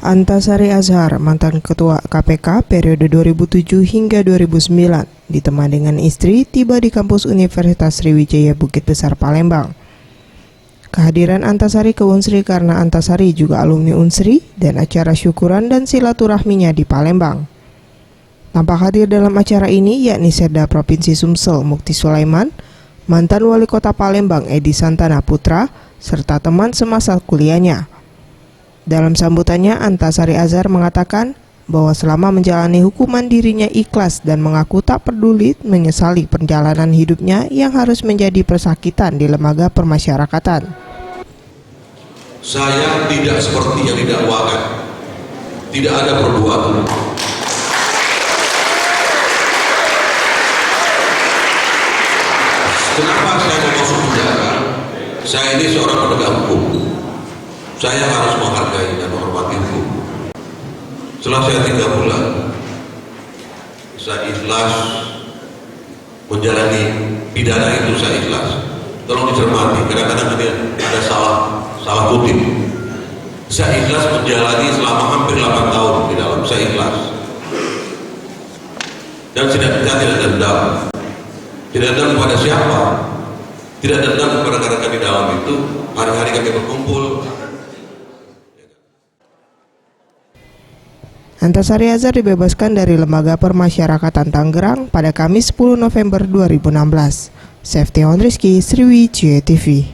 Antasari Azhar, mantan Ketua KPK periode 2007 hingga 2009, ditemani dengan istri tiba di kampus Universitas Sriwijaya Bukit Besar Palembang. Kehadiran Antasari ke Unsri karena Antasari juga alumni Unsri dan acara syukuran dan silaturahminya di Palembang. Tampak hadir dalam acara ini yakni Sekda Provinsi Sumsel Mukti Sulaiman, mantan Wali Kota Palembang Edi Santana Putra, serta teman semasa kuliahnya. Dalam sambutannya, Antasari Azhar mengatakan bahwa selama menjalani hukuman dirinya ikhlas dan mengaku tak peduli menyesali perjalanan hidupnya yang harus menjadi pesakitan di lembaga permasyarakatan. Saya tidak seperti yang didakwakan, tidak ada perbuatan. Kenapa saya mau masuk penjara? Saya ini seorang penegak hukum. Saya harus menghargai dan menghormati hukum. Setelah saya 3 bulan, saya ikhlas menjalani pidana itu, saya ikhlas. Tolong dicermati, kadang-kadang ada salah kutip. Saya ikhlas menjalani selama hampir 8 tahun di dalam, saya ikhlas. Dan saya tidak dendam. Tidak dendam kepada siapa, tidak dendam kepada rekan-rekan di dalam itu. Hari-hari kami berkumpul. Antasari Azhar dibebaskan dari Lembaga Permasyarakatan Tangerang pada Kamis 10 November 2016. Seftion Rizky, Sriwijaya TV.